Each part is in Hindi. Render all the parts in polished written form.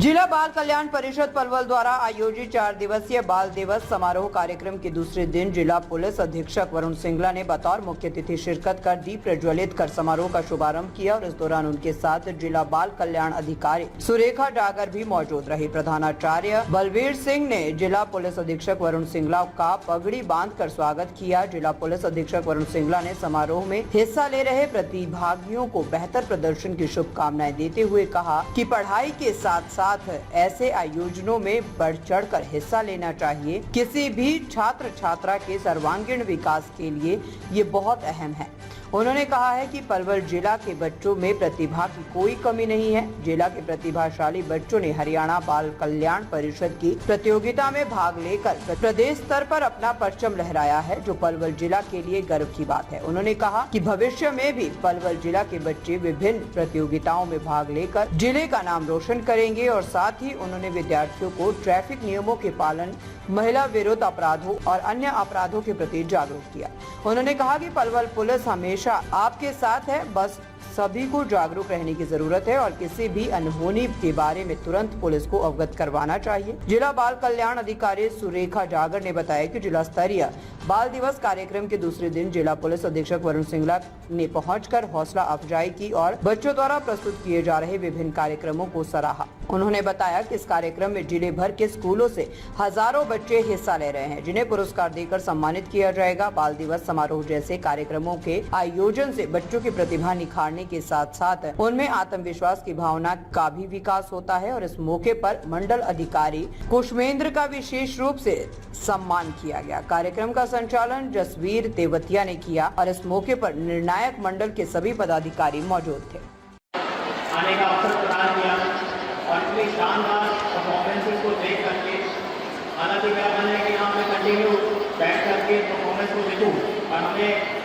जिला बाल कल्याण परिषद पलवल द्वारा आयोजित 4 दिवसीय बाल दिवस समारोह कार्यक्रम के दूसरे दिन जिला पुलिस अधीक्षक वरुण सिंगला ने बतौर मुख्य अतिथि शिरकत कर दीप प्रज्वलित कर समारोह का शुभारंभ किया और इस दौरान उनके साथ जिला बाल कल्याण अधिकारी सुरेखा डागर भी मौजूद रही। प्रधानाचार्य बलवीर सिंह ने जिला पुलिस अधीक्षक वरुण सिंगला का पगड़ी बांधकर स्वागत किया। जिला पुलिस अधीक्षक वरुण सिंगला ने समारोह में हिस्सा ले रहे प्रतिभागियों को बेहतर प्रदर्शन की शुभकामनाएं देते हुए कहा कि पढ़ाई के साथ साथ ऐसे आयोजनों में बढ़ चढ़कर हिस्सा लेना चाहिए। किसी भी छात्र छात्रा के सर्वांगीण विकास के लिए ये बहुत अहम है। उन्होंने कहा है कि पलवल जिला के बच्चों में प्रतिभा की कोई कमी नहीं है। जिला के प्रतिभाशाली बच्चों ने हरियाणा बाल कल्याण परिषद की प्रतियोगिता में भाग लेकर प्रदेश स्तर पर अपना परचम लहराया है, जो पलवल जिला के लिए गर्व की बात है। उन्होंने कहा कि भविष्य में भी पलवल जिला के बच्चे विभिन्न प्रतियोगिताओं में भाग लेकर जिले का नाम रोशन करेंगे और साथ ही उन्होंने विद्यार्थियों को ट्रैफिक नियमों के पालन, महिला विरोध अपराधों और अन्य अपराधों के प्रति जागरूक किया। उन्होंने कहा कि पलवल पुलिस हमेशा आपके साथ है, बस सभी को जागरूक रहने की जरूरत है और किसी भी अनहोनी के बारे में तुरंत पुलिस को अवगत करवाना चाहिए। जिला बाल कल्याण अधिकारी सुरेखा डागर ने बताया कि जिला स्तरीय बाल दिवस कार्यक्रम के दूसरे दिन जिला पुलिस अधीक्षक वरुण सिंगला ने पहुंचकर हौसला अफजाई की और बच्चों द्वारा प्रस्तुत किए जा रहे विभिन्न कार्यक्रमों को सराहा। उन्होंने बताया कि इस कार्यक्रम में जिले भर के स्कूलों से हजारों बच्चे हिस्सा ले रहे हैं, जिन्हें पुरस्कार देकर सम्मानित किया जाएगा। बाल दिवस समारोह जैसे कार्यक्रमों के आयोजन से बच्चों की प्रतिभा निखारने के साथ साथ उनमें आत्मविश्वास की भावना का भी विकास होता है और इस मौके पर मंडल अधिकारी कुशमेंद्र का विशेष रूप से सम्मान किया गया। कार्यक्रम का संचालन जसवीर तेवतिया ने किया और इस मौके पर निर्णायक मंडल के सभी पदाधिकारी मौजूद थे। आने का अवसर प्रदान किया और इतनी शानदार परफॉर्मेंसेस को देख करके, हालांकि मेरा मन है कि यहाँ पे कंटिन्यू बैठ करके परफॉर्मेंस को देखूँ और हमें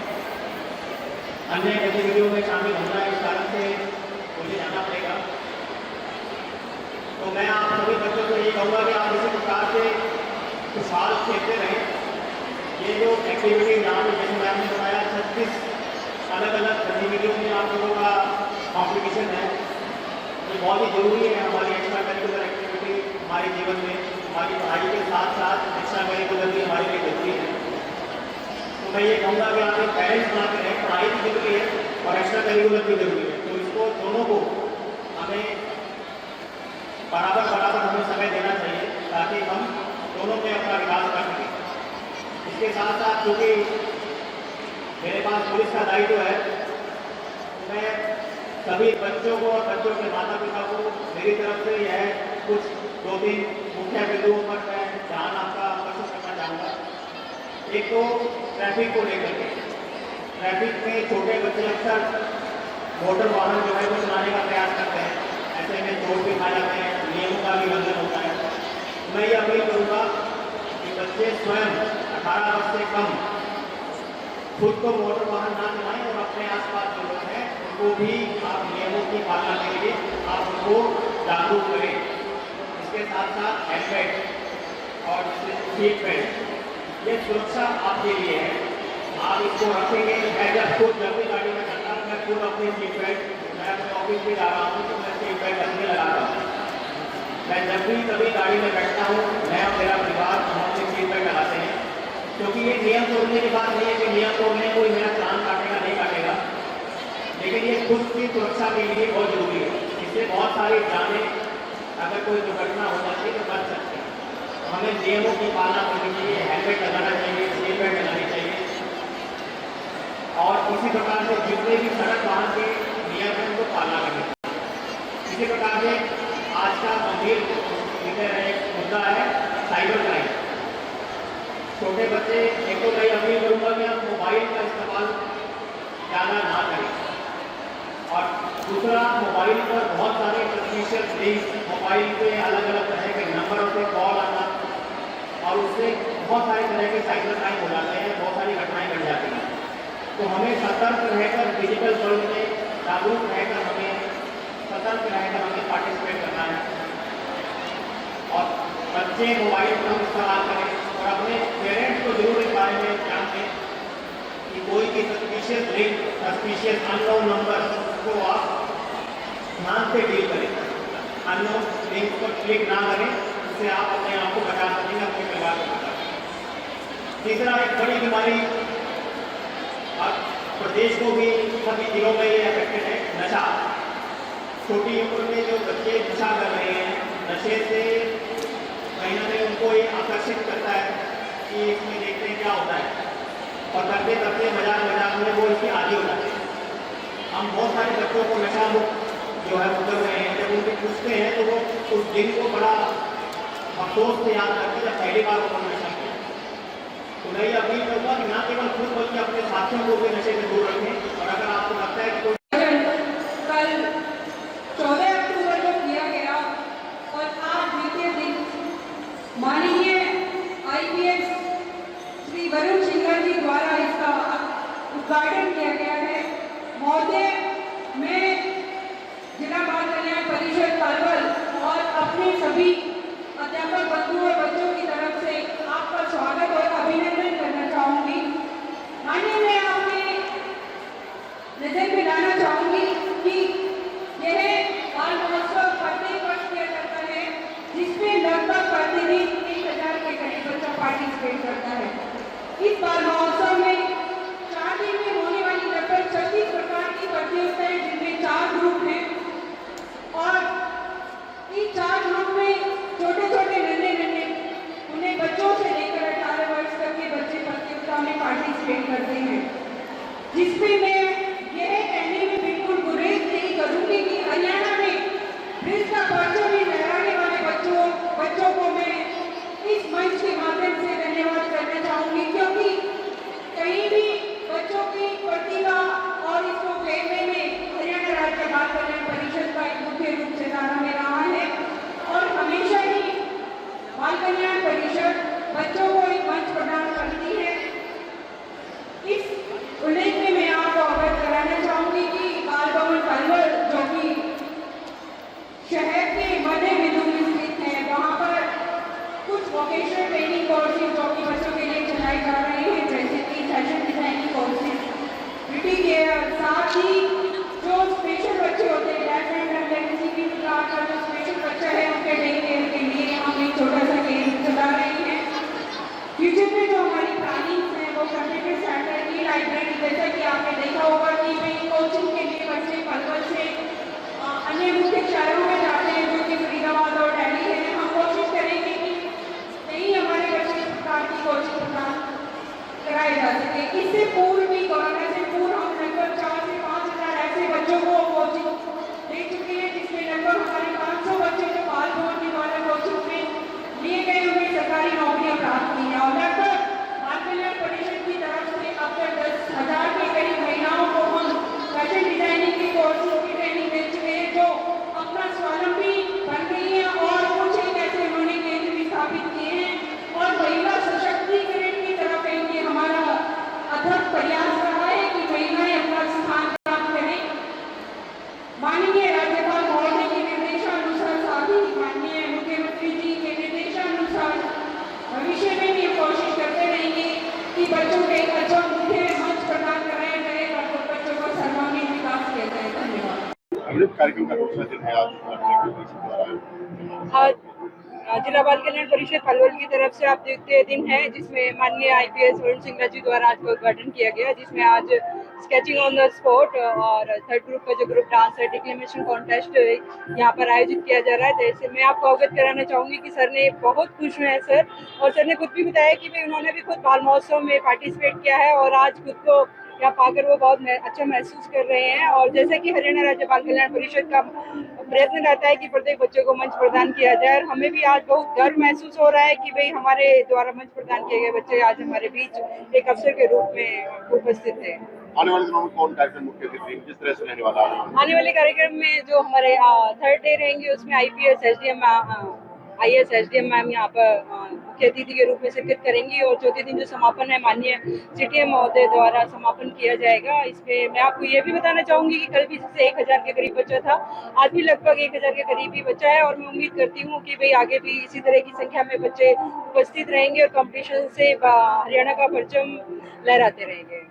अन्य गतिविधियों में शामिल होना है, इस कारण से मुझे जाना पड़ेगा। तो मैं आप सभी बच्चों को ये कहूँगा कि आप इसी प्रकार से खुशहाल खेलते रहें। ये जो एक्टिविटी यहाँ पे जैसे मैंने बताया 36 अलग अलग गतिविधियों में आप लोगों का कॉम्पिटिशन है, ये बहुत ही ज़रूरी है। हमारी एक्स्ट्रा करिकुलर एक्टिविटी हमारे जीवन में, हमारी पढ़ाई के साथ साथ एक्स्ट्रा करिकुलर भी हमारे लिए जरूरी है। तो मैं ये कहूँगा कि आप एक बैलेंस बना के रहें, पढ़ाई भी जरूरी है और एक्स्ट्रा करिकुलर भी जरूरी है। तो इसको दोनों को हमें बराबर हमें समय देना चाहिए ताकि हम दोनों में अपना विकास कर सकें। इसके साथ साथ क्योंकि मेरे पास पुलिस का दायित्व है, मैं सभी बच्चों को और बच्चों के माता पिता को मेरी तरफ से यह कुछ 2-3 मुख्य बिंदुओं पर मैं ध्यान आपका आकर्षित करना चाहूँगा। एक तो ट्रैफिक को लेकर के, ट्रैफिक में छोटे बच्चे अक्सर मोटर वाहन जो है वो चलाने का प्रयास करते हैं, ऐसे में चोट भी खा जाते हैं, नियमों का भी उल्लंघन होता है। मैं ये अपील करूँगा कि बच्चे स्वयं 18 वर्ष से कम खुद को मोटर वाहन ना चलाएं और अपने आसपास जो लोग हैं उनको भी आप नियमों की पालना के लिए आप उनको जागरूक करें। इसके साथ साथ हेलमेट और सीट बेल्ट, ये सुरक्षा आपके लिए है, आप इसको रखेंगे। मैं जब भी गाड़ी में चलता हूँ मैं खुद अपनी सीट बेल्ट, मैं अपने ऑफिस में जा रहा हूँ तो मैं सीट बेल्ट रखने लगाता हूँ। मैं जब भी कभी गाड़ी में बैठता हूँ, मैं और मेरा परिवार हम अपनी सीट बेल्ट लगाते हैं, क्योंकि ये नियम तोड़ने की बात नहीं है कि नियम तोड़ने कोई मेरा चांद काटेगा नहीं काटेगा, लेकिन ये खुद की सुरक्षा के लिए बहुत जरूरी है। इससे बहुत सारी जानें, अगर कोई दुर्घटना हो जाती है तो बच सकते हैं। तो हमें नियमों की पालना करनी चाहिए, हेलमेट लगाना चाहिए, सीट बेल्ट लगानी चाहिए और इसी प्रकार से जितने भी सड़क वाहन के नियम हैं उनको पालना करनी चाहिए। इसी प्रकार से आज का गंभीर विषय है, मुद्दा है साइबर क्राइम। छोटे बच्चे, एक तो मैं अपील करूँगा कि आप मोबाइल का इस्तेमाल ज़्यादा ना करें और दूसरा, मोबाइल पर बहुत सारे सस्पिशियस लिंक्स, मोबाइल पे अलग अलग तरह के नंबरों पे कॉल आना और उससे बहुत सारे तरह के साइबर क्राइम हो जाते हैं, बहुत सारी घटनाएं घट जाती हैं। तो हमें सतर्क रहकर डिजिटल वर्ल्ड में जागरूक रहकर हमें सतर्क रहकर हमें पार्टिसिपेट करना है और बच्चे मोबाइल का इस्तेमाल करें और अपने पेरेंट्स को जरूर इस बारे में ध्यान दें कि कोई भी suspicious link, suspicious unknown number को आप ध्यान से डील करें। अननोन लिंक पर क्लिक ना करें, जिससे आप अपने आप को बचा सकेंगे, अपने परिवार को बचा सकेंगे। तीसरा, एक बड़ी बीमारी अब प्रदेश को भी सभी जिलों में ये अफेक्टेड है, नशा। छोटी उम्र में जो बच्चे नशा कर रहे हैं, नशे से कहीं ना कहीं उनको ये आकर्षित करता है कि इसमें देखते हैं क्या होता है, और करते करते मजाक मजाक में वो इसके आदी हो जाते हैं। हम बहुत सारे बच्चों को नशा मुक्त जो है वो कर रहे हैं, जब उनसे पूछते हैं तो वो उस दिन को बड़ा अफसोस से याद करते हैं जब पहली बार उन्होंने नशा किया। तो मैं ये अपील करूँगा कि ना केवल खुद बल्कि अपने साथियों को भी नशे से दूर रखें, और अगर आपको लगता है कि कोई कल 14 अक्टूबर को किया गया और आज बीते दिन माननीय आईपीएस श्री वरुण सिंघल जी द्वारा इसका उद्घाटन किया गया है। महोदय, मैं जिला बाल कल्याण परिषद पलवल और अपने सभी अध्यापक बंधु और बच्चों की तरफ से आपका स्वागत और अभिनंदन करना चाहूँगी। माननीय, मैं आपके नजर में लाना चाहूँगी कि यह बाल महोत्सव प्रत्येक वर्ष किया जाता है, जिसमें लगभग प्रतिदिन 1000 के करीब बच्चा पार्टिसिपेट करता है। इस बाल महोत्सव में 4 दिन में होने वाली लगभग 36 प्रकार की प्रतियोगिताएं, जिनमें 4 ग्रुप हैं, और इन 4 ग्रुप में छोटे छोटे नन्हे उन्हें बच्चों से लेकर 18 वर्ष तक के बच्चे प्रतियोगिता में पार्टिसिपेट करते हैं, जिसमें मैं यह कहने में बिल्कुल गुरेज नहीं करूँगी कि हरियाणा में ब्रिज का परचम भी लहराने वाले बच्चों को मैं इस मंच के माध्यम से धन्यवाद करना चाहूँगी, क्योंकि कहीं भी बच्चों की प्रतिभा और इसको प्रेरने में हरियाणा राज्य बाल कल्याण परिषद का एक मुख्य रूप से दाना में रहा है, और हमेशा ही बाल कल्याण परिषद बच्चों को एक मंच प्रदान करती है। इस उल्लेख में मैं आपको अवगत कराना चाहूँगी कि बाल भवन पलवल, जो कि शहर के मध्य बिंदु में स्थित है, वहाँ पर कुछ वोकेशनल ट्रेनिंग कोर्सेज जो कि बच्चों के लिए चलाए जा रहे हैं, जैसे कि fashion designing courses, beauty care, साथ ही जो स्पेशल बच्चे होते हैं, डेफ एंड किसी भी प्रकार का जो स्पेशल बच्चा है, उनके डे केयर के लिए हम एक छोटा सा केंद्र चला रहे हैं। फ्यूचर में जो हमारी प्लानिंग है वो कंप्यूटर सेंटर की लाइब्रेरी, जैसा कि आपने देखा होगा कि भाई कोचिंग के लिए बच्चे पलवल से अन्य मुख्य शहरों में जाते हैं, जो कि फरीदाबाद और दिल्ली है। हम कोशिश करेंगे कि कहीं हमारे बच्चे इस प्रकार की कोचिंग प्रदान कराए जा सके। इससे पूर्व भी, कोरोना से पूर्व, हम लगभग 4 से 5,000 ऐसे बच्चों को कोचिंग दे चुके हैं, जिसमें लगभग हमारे 500 बच्चे जो बाल भवन के द्वारा कोचिंग में लिए गए, उन्हें सरकारी नौकरियां प्राप्त की हैं, और लगभग बाल कल्याण परिषद की तरफ से अब तक 10,000 के करीब महिलाओं को हम फैशन डिजाइनिंग के कोर्सेज की ट्रेनिंग दे चुके हैं, जो अपना स्वावलंबी बन गई है, और कुछ एक ऐसे उन्होंने केंद्र भी स्थापित किए हैं, और महिला सशक्तिकरण की तरफ ये हमारा अथक प्रयास रहा है कि महिलाएं अपना स्थान प्राप्त करें। माननीय राज्यपाल महोदय के निर्देशानुसार, साथ ही माननीय मुख्यमंत्री जी के निर्देशानुसार भविष्य में भी कोशिश करते रहेंगे कि बच्चों को एक अच्छा मुख्य मंच प्रदान कराया जाए और बच्चों का सर्वांगीण विकास किया जाए। धन्यवाद। अमृत कार्यक्रम का दूसरा दिन है आज जिला बाल कल्याण परिषद पलवल की तरफ से आप देखते दिन है, जिसमें माननीय आईपीएस वरुण सिंघल जी द्वारा आज का उद्घाटन किया गया, जिसमें आज स्केचिंग ऑन द स्पॉट और 3rd ग्रुप का जो ग्रुप डांस है, डिक्लेमेशन कॉन्टेस्ट यहाँ पर आयोजित किया जा रहा है। जैसे मैं आपको अवगत कराना चाहूँगी कि सर ने बहुत खुश हुए हैं सर, और सर ने खुद भी बताया कि भाई उन्होंने भी खुद बाल महोत्सव में पार्टिसिपेट किया है, और आज खुद को यहाँ पाकर वो बहुत अच्छा महसूस कर रहे हैं। और जैसे कि हरियाणा राज्य बाल कल्याण परिषद का प्रयत्न रहता है कि प्रत्येक बच्चे को मंच प्रदान किया जाए, और हमें भी आज बहुत गर्व महसूस हो रहा है कि भाई हमारे द्वारा मंच प्रदान किए गए बच्चे आज हमारे बीच एक अवसर के रूप में उपस्थित है। आने वाले दिनों में कौन कार्यक्रम मुख्य अतिथि किस तरह से रहने वाला है? आने वाले कार्यक्रम में जो हमारे 3rd डे रहेंगे, उसमें IAS SDM मैम यहाँ पर मुख्य अतिथि के रूप में शिरकत करेंगी, और चौथे दिन जो समापन है माननीय CTM महोदय द्वारा समापन किया जाएगा। इसमें मैं आपको ये भी बताना चाहूँगी कि कल भी जैसे 1000 के करीब बच्चा था, आज भी लगभग 1000 के करीब ही बच्चा है, और मैं उम्मीद करती हूँ कि भाई आगे भी इसी तरह की संख्या में बच्चे उपस्थित रहेंगे और कॉम्पिटिशन से हरियाणा का परचम लहराते रहेंगे।